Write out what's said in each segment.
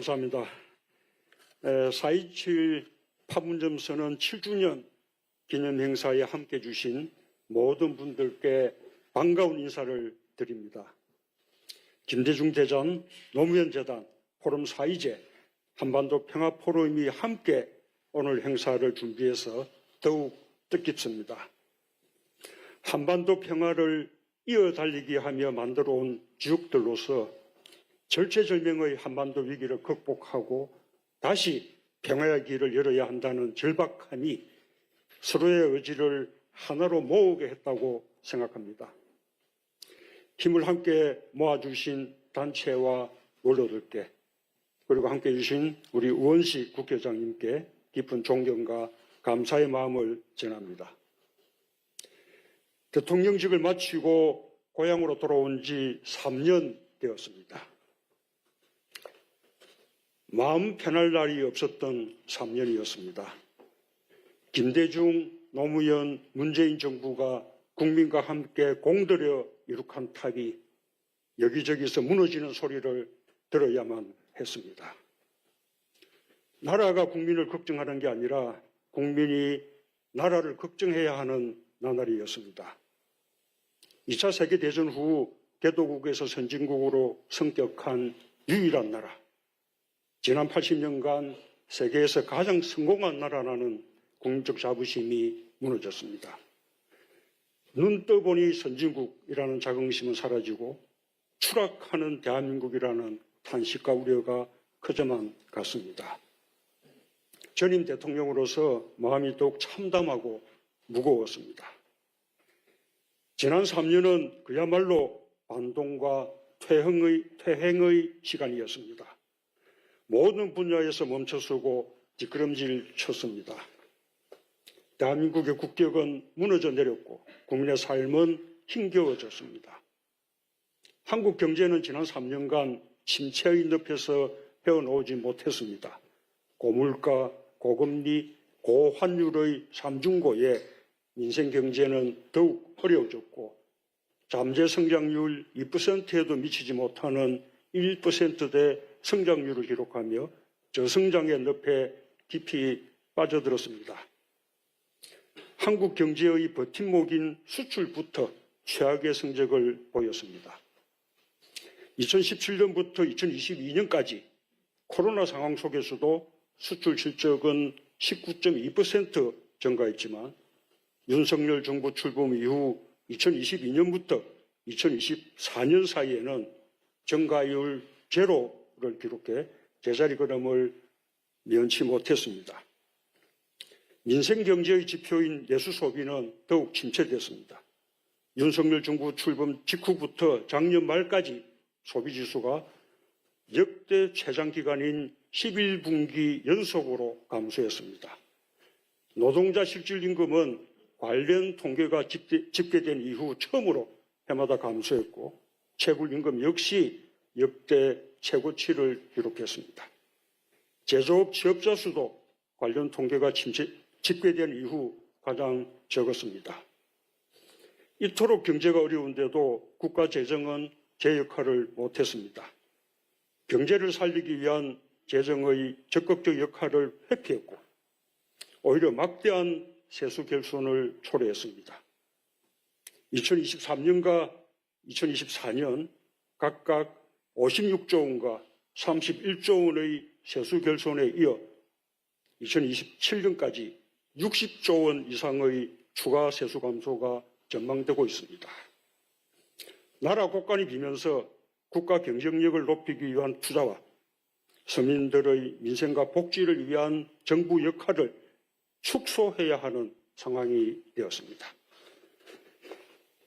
감사합니다. 4.27 판문점 선언 7주년 기념 행사에 함께 해주신 모든 분들께 반가운 인사를 드립니다. 김대중 대전, 노무현 재단, 포럼 4.2제, 한반도 평화포럼이 함께 오늘 행사를 준비해서 더욱 뜻깊습니다. 한반도 평화를 이어달리기 하며 만들어온 주역들로서 절체절명의 한반도 위기를 극복하고 다시 평화의 길을 열어야 한다는 절박함이 서로의 의지를 하나로 모으게 했다고 생각합니다. 힘을 함께 모아주신 단체와 원로들께 그리고 함께 해주신 우리 우원식 국회의장님께 깊은 존경과 감사의 마음을 전합니다. 대통령직을 마치고 고향으로 돌아온 지 3년 되었습니다. 마음 편할 날이 없었던 3년이었습니다. 김대중, 노무현, 문재인 정부가 국민과 함께 공들여 이룩한 탑이 여기저기서 무너지는 소리를 들어야만 했습니다. 나라가 국민을 걱정하는 게 아니라 국민이 나라를 걱정해야 하는 나날이었습니다. 2차 세계대전 후 개도국에서 선진국으로 성격한 유일한 나라, 지난 80년간 세계에서 가장 성공한 나라라는 국민적 자부심이 무너졌습니다. 눈 떠보니 선진국이라는 자긍심은 사라지고 추락하는 대한민국이라는 탄식과 우려가 커져만 갔습니다. 전임 대통령으로서 마음이 더욱 참담하고 무거웠습니다. 지난 3년은 그야말로 반동과 퇴행의 시간이었습니다. 모든 분야에서 멈춰서고 뒷걸음질 쳤습니다. 대한민국의 국격은 무너져 내렸고 국민의 삶은 힘겨워졌습니다. 한국 경제는 지난 3년간 침체의 늪에서 헤어나오지 못했습니다. 고물가, 고금리, 고환율의 삼중고에 민생 경제는 더욱 어려워졌고 잠재 성장률 2%에도 미치지 못하는 1%대 성장률을 기록하며 저성장의 늪에 깊이 빠져들었습니다. 한국 경제의 버팀목인 수출부터 최악의 성적을 보였습니다. 2017년부터 2022년까지 코로나 상황 속에서도 수출 실적은 19.2% 증가했지만 윤석열 정부 출범 이후 2022년부터 2024년 사이에는 증가율 제로를 기록해 제자리 걸음을 면치 못했습니다. 민생 경제의 지표인 내수 소비는 더욱 침체됐습니다. 윤석열 정부 출범 직후부터 작년 말까지 소비 지수가 역대 최장 기간인 11분기 연속으로 감소했습니다. 노동자 실질임금은 관련 통계가 집계된 이후 처음으로 해마다 감소했고 최고임금 역시 역대 최고치를 기록했습니다. 제조업 취업자 수도 관련 통계가 집계된 이후 가장 적었습니다. 이토록 경제가 어려운데도 국가 재정은 제 역할을 못했습니다. 경제를 살리기 위한 재정의 적극적 역할을 회피했고 오히려 막대한 세수 결손을 초래했습니다. 2023년과 2024년 각각 56조 원과 31조 원의 세수 결손에 이어 2027년까지 60조 원 이상의 추가 세수 감소가 전망되고 있습니다. 나라 곳간이 비면서 국가 경쟁력을 높이기 위한 투자와 서민들의 민생과 복지를 위한 정부 역할을 축소해야 하는 상황이 되었습니다.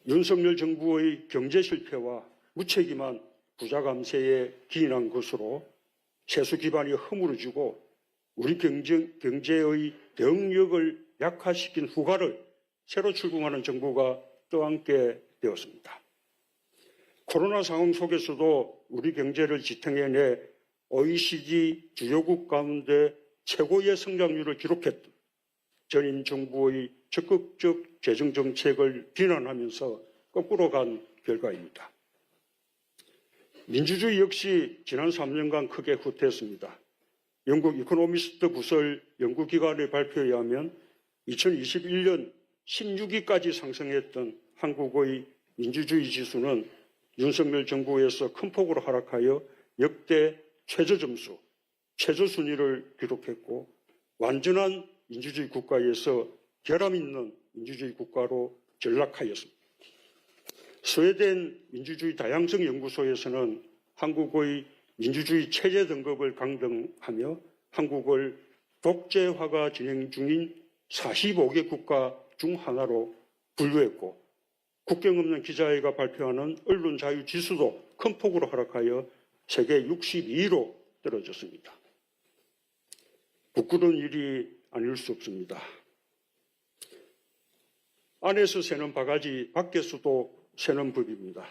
윤석열 정부의 경제 실패와 무책임한 부자 감세에 기인한 것으로 세수 기반이 허물어지고 우리 경제의 대응력을 약화시킨 후과를 새로 출범하는 정부가 떠안게 되었습니다. 코로나 상황 속에서도 우리 경제를 지탱해내 OECD 주요국 가운데 최고의 성장률을 기록했던 전임 정부의 적극적 재정정책을 비난하면서 거꾸로 간 결과입니다. 민주주의 역시 지난 3년간 크게 후퇴했습니다. 영국 이코노미스트 부설 연구기관의 발표에 의하면 2021년 16위까지 상승했던 한국의 민주주의 지수는 윤석열 정부에서 큰 폭으로 하락하여 역대 최저점수, 최저순위를 기록했고 완전한 민주주의 국가에서 결함 있는 민주주의 국가로 전락하였습니다. 스웨덴 민주주의 다양성 연구소에서는 한국의 민주주의 체제 등급을 강등하며 한국을 독재화가 진행 중인 45개 국가 중 하나로 분류했고 국경 없는 기자회가 발표하는 언론 자유 지수도 큰 폭으로 하락하여 세계 62위로 떨어졌습니다. 부끄러운 일이 아닐 수 없습니다. 안에서 새는 바가지, 밖에서도 새는 법입니다.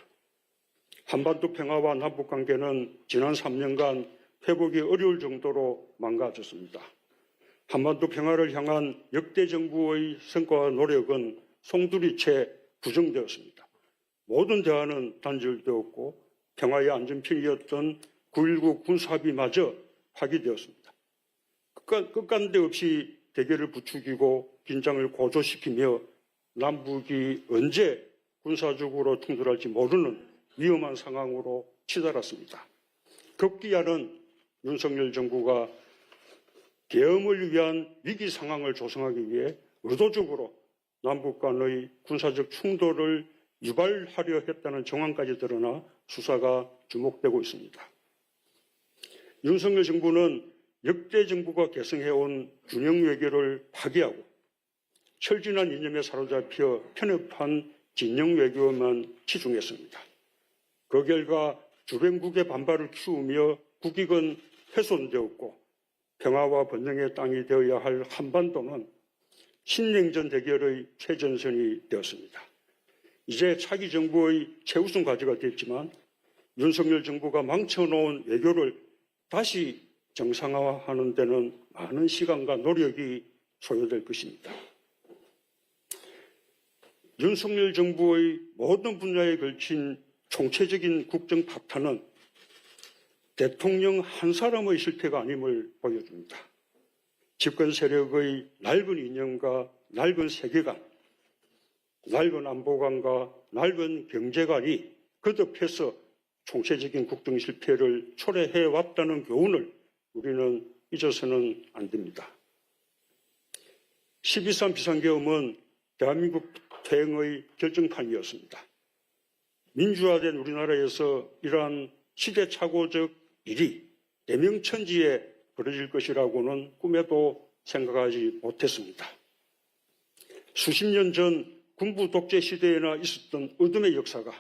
한반도 평화와 남북관계는 지난 3년간 회복이 어려울 정도로 망가졌습니다. 한반도 평화를 향한 역대 정부의 성과와 노력은 송두리째 부정되었습니다. 모든 대화는 단절되었고 평화의 안전핀이었던 9.19 군사합의마저 파기되었습니다. 끝간데 없이 대결을 부추기고 긴장을 고조시키며 남북이 언제 군사적으로 충돌할지 모르는 위험한 상황으로 치달았습니다. 급기야는 윤석열 정부가 계엄을 위한 위기 상황을 조성하기 위해 의도적으로 남북 간의 군사적 충돌을 유발하려 했다는 정황까지 드러나 수사가 주목되고 있습니다. 윤석열 정부는 역대 정부가 개성해온 균형 외교를 파기하고 철진한 이념에 사로잡혀 편협한 진영 외교만 치중했습니다. 그 결과 주변국의 반발을 키우며 국익은 훼손되었고 평화와 번영의 땅이 되어야 할 한반도는 신냉전 대결의 최전선이 되었습니다. 이제 차기 정부의 최우선 과제가 됐지만 윤석열 정부가 망쳐놓은 외교를 다시 정상화하는 데는 많은 시간과 노력이 소요될 것입니다. 윤석열 정부의 모든 분야에 걸친 총체적인 국정 파탄은 대통령 한 사람의 실패가 아님을 보여줍니다. 집권 세력의 낡은 이념과 낡은 세계관, 낡은 안보관과 낡은 경제관이 거듭해서 총체적인 국정 실패를 초래해왔다는 교훈을 우리는 잊어서는 안 됩니다. 12.3 비상계엄은 대한민국 퇴행의 결정판이었습니다. 민주화된 우리나라에서 이러한 시대착오적 일이 대명천지에 벌어질 것이라고는 꿈에도 생각하지 못했습니다. 수십 년 전 군부 독재 시대에나 있었던 어둠의 역사가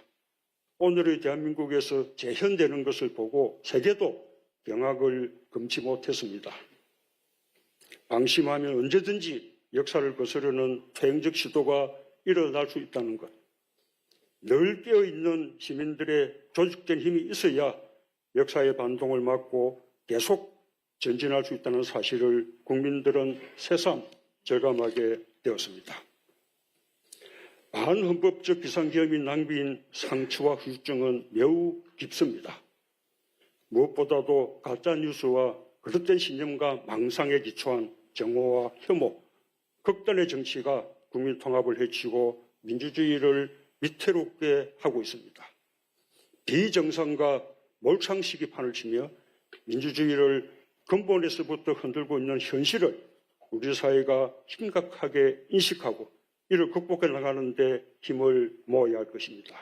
오늘의 대한민국에서 재현되는 것을 보고 세계도 경악을 금치 못했습니다. 방심하면 언제든지 역사를 거스르는 퇴행적 시도가 일어날 수 있다는 것, 늘 깨어있는 시민들의 조직된 힘이 있어야 역사의 반동을 막고 계속 전진할 수 있다는 사실을 국민들은 새삼 절감하게 되었습니다. 반헌법적 비상계엄이 낭비인 상처와 후유증은 매우 깊습니다. 무엇보다도 가짜뉴스와 그릇된 신념과 망상에 기초한 정오와 혐오, 극단의 정치가 국민 통합을 해치고 민주주의를 위태롭게 하고 있습니다. 비정상과 몰창식이 판을 치며 민주주의를 근본에서부터 흔들고 있는 현실을 우리 사회가 심각하게 인식하고 이를 극복해 나가는 데 힘을 모아야 할 것입니다.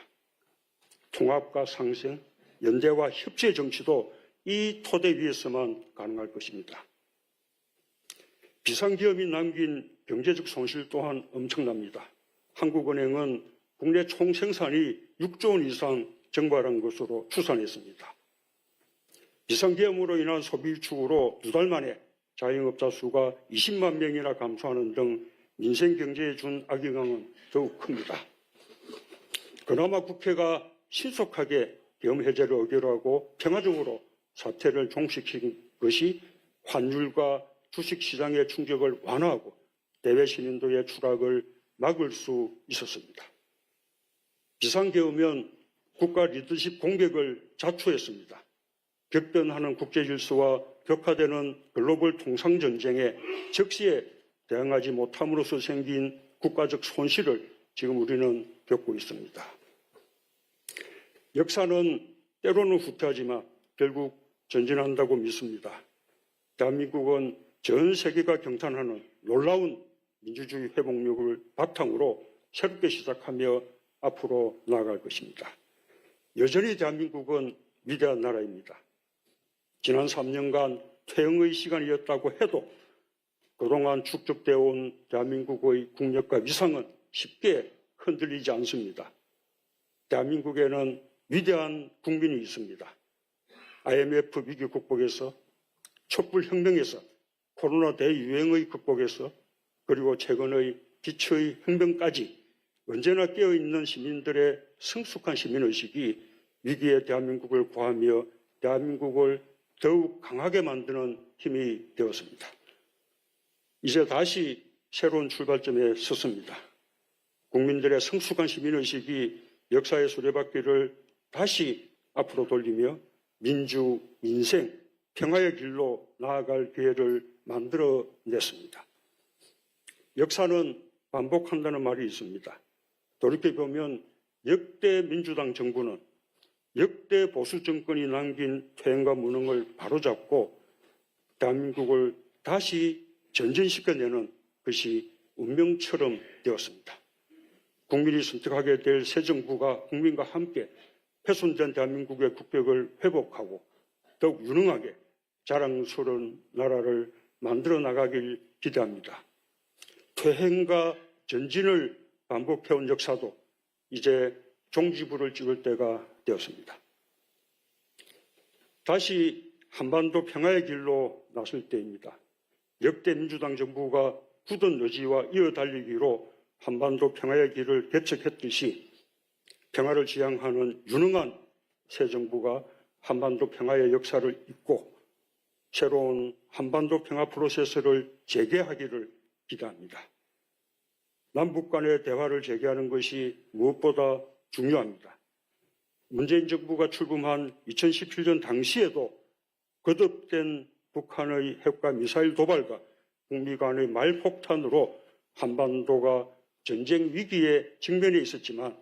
통합과 상생, 연대와 협치의 정치도 이 토대 위에서만 가능할 것입니다. 비상계엄이 남긴 경제적 손실 또한 엄청납니다. 한국은행은 국내 총생산이 6조 원 이상 증발한 것으로 추산했습니다. 비상계엄으로 인한 소비 위축으로 2달 만에 자영업자 수가 20만 명이나 감소하는 등 민생 경제에 준 악영향은 더욱 큽니다. 그나마 국회가 신속하게 계엄 해제를 의결하고 평화적으로 사태를 종식시킨 것이 환율과 주식시장의 충격을 완화하고 대외 신인도의 추락을 막을 수 있었습니다. 비상계엄은 국가 리더십 공백을 자초했습니다. 격변하는 국제 질서와 격화되는 글로벌 통상 전쟁에 적시에 대응하지 못함으로써 생긴 국가적 손실을 지금 우리는 겪고 있습니다. 역사는 때로는 후퇴하지만 결국 전진한다고 믿습니다. 대한민국은 전 세계가 경탄하는 놀라운 민주주의 회복력을 바탕으로 새롭게 시작하며 앞으로 나아갈 것입니다. 여전히 대한민국은 위대한 나라입니다. 지난 3년간 퇴행의 시간이었다고 해도 그동안 축적되어 온 대한민국의 국력과 위상은 쉽게 흔들리지 않습니다. 대한민국에는 위대한 국민이 있습니다. IMF 위기 극복에서, 촛불혁명에서, 코로나 대유행의 극복에서, 그리고 최근의 기초의 혁명까지 언제나 깨어있는 시민들의 성숙한 시민의식이 위기의 대한민국을 구하며 대한민국을 더욱 강하게 만드는 힘이 되었습니다. 이제 다시 새로운 출발점에 섰습니다. 국민들의 성숙한 시민의식이 역사의 수레바퀴를 다시 앞으로 돌리며 민주, 민생, 평화의 길로 나아갈 기회를 만들어냈습니다. 역사는 반복한다는 말이 있습니다. 돌이켜보면 역대 민주당 정부는 역대 보수 정권이 남긴 퇴행과 무능을 바로잡고 대한민국을 다시 전진시켜내는 것이 운명처럼 되었습니다. 국민이 선택하게 될 새 정부가 국민과 함께 훼손된 대한민국의 국격을 회복하고 더욱 유능하게 자랑스러운 나라를 만들어 나가길 기대합니다. 퇴행과 전진을 반복해온 역사도 이제 종지부를 찍을 때가 되었습니다. 다시 한반도 평화의 길로 나설 때입니다. 역대 민주당 정부가 굳은 의지와 이어달리기로 한반도 평화의 길을 개척했듯이 평화를 지향하는 유능한 새 정부가 한반도 평화의 역사를 잇고 새로운 한반도 평화 프로세스를 재개하기를 기대합니다. 남북 간의 대화를 재개하는 것이 무엇보다 중요합니다. 문재인 정부가 출범한 2017년 당시에도 거듭된 북한의 핵과 미사일 도발과 북미 간의 말폭탄으로 한반도가 전쟁 위기에 직면해 있었지만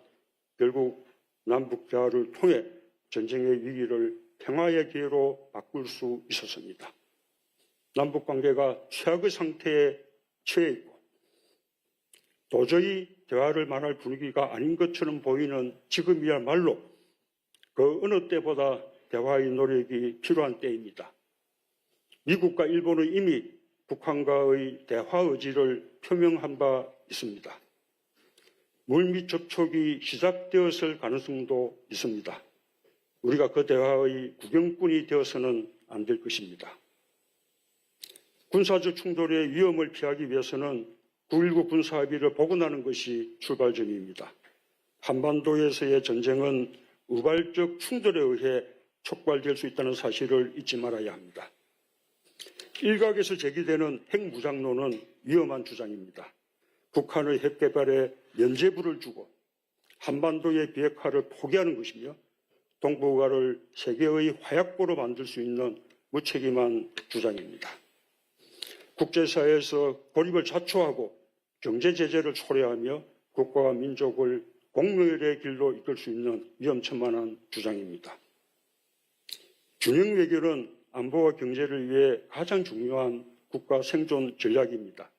결국 남북 대화를 통해 전쟁의 위기를 평화의 기회로 바꿀 수 있었습니다. 남북 관계가 최악의 상태에 처해 있고 도저히 대화를 만할 분위기가 아닌 것처럼 보이는 지금이야말로 그 어느 때보다 대화의 노력이 필요한 때입니다. 미국과 일본은 이미 북한과의 대화 의지를 표명한 바 있습니다. 물밑 접촉이 시작되었을 가능성도 있습니다. 우리가 그 대화의 구경꾼이 되어서는 안 될 것입니다. 군사적 충돌의 위험을 피하기 위해서는 9.19 군사합의를 복원하는 것이 출발점입니다. 한반도에서의 전쟁은 우발적 충돌에 의해 촉발될 수 있다는 사실을 잊지 말아야 합니다. 일각에서 제기되는 핵무장론은 위험한 주장입니다. 북한의 핵 개발에 면죄부를 주고 한반도의 비핵화를 포기하는 것이며 동북아를 세계의 화약고로 만들 수 있는 무책임한 주장입니다. 국제사회에서 고립을 자초하고 경제 제재를 초래하며 국가와 민족을 공멸의 길로 이끌 수 있는 위험천만한 주장입니다. 균형 외교는 안보와 경제를 위해 가장 중요한 국가 생존 전략입니다.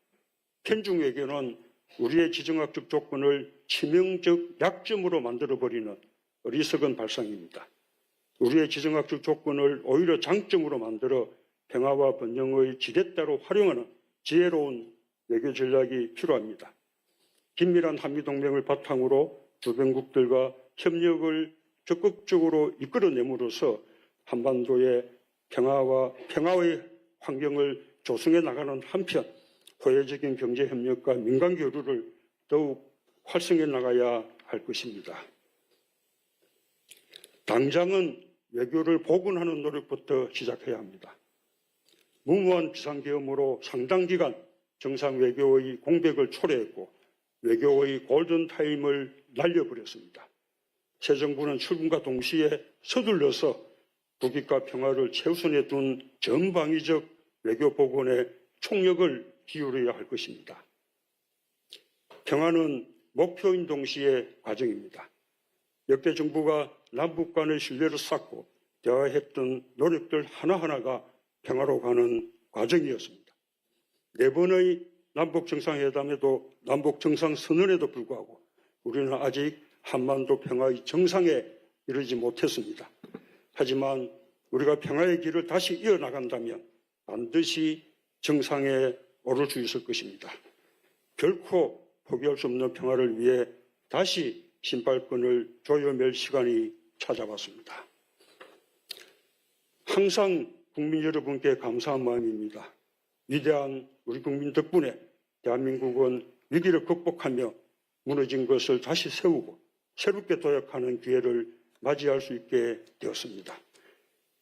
편중 외교는 우리의 지정학적 조건을 치명적 약점으로 만들어버리는 어리석은 발상입니다. 우리의 지정학적 조건을 오히려 장점으로 만들어 평화와 번영의 지렛대로 활용하는 지혜로운 외교 전략이 필요합니다. 긴밀한 한미동맹을 바탕으로 주변국들과 협력을 적극적으로 이끌어내므로써 한반도의 평화의 환경을 조성해 나가는 한편 호혜적인 경제협력과 민간교류를 더욱 활성해 나가야 할 것입니다. 당장은 외교를 복원하는 노력부터 시작해야 합니다. 무모한 비상계엄으로 상당 기간 정상 외교의 공백을 초래했고 외교의 골든타임을 날려버렸습니다. 새 정부는 출범과 동시에 서둘러서 국익과 평화를 최우선에 둔 전방위적 외교 복원에 총력을 기울여야 할 것입니다. 평화는 목표인 동시에 과정입니다. 역대 정부가 남북 간의 신뢰를 쌓고 대화했던 노력들 하나하나가 평화로 가는 과정이었습니다. 4번의 남북 정상회담에도 남북 정상선언에도 불구하고 우리는 아직 한반도 평화의 정상에 이르지 못했습니다. 하지만 우리가 평화의 길을 다시 이어나간다면 반드시 정상에 오를 수 있을 것입니다. 결코 포기할 수 없는 평화를 위해 다시 신발끈을 조여맬 시간이 찾아왔습니다. 항상 국민 여러분께 감사한 마음입니다. 위대한 우리 국민 덕분에 대한민국은 위기를 극복하며 무너진 것을 다시 세우고 새롭게 도약하는 기회를 맞이할 수 있게 되었습니다.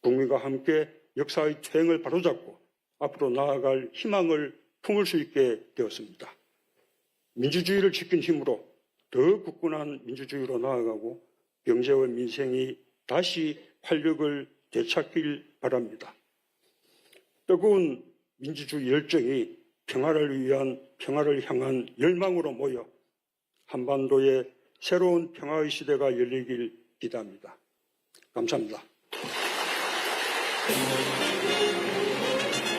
국민과 함께 역사의 퇴행을 바로잡고 앞으로 나아갈 희망을 품을 수 있게 되었습니다. 민주주의를 지킨 힘으로 더 굳건한 민주주의로 나아가고 경제와 민생이 다시 활력을 되찾길 바랍니다. 뜨거운 민주주의 열정이 평화를 향한 열망으로 모여 한반도에 새로운 평화의 시대가 열리길 기대합니다. 감사합니다.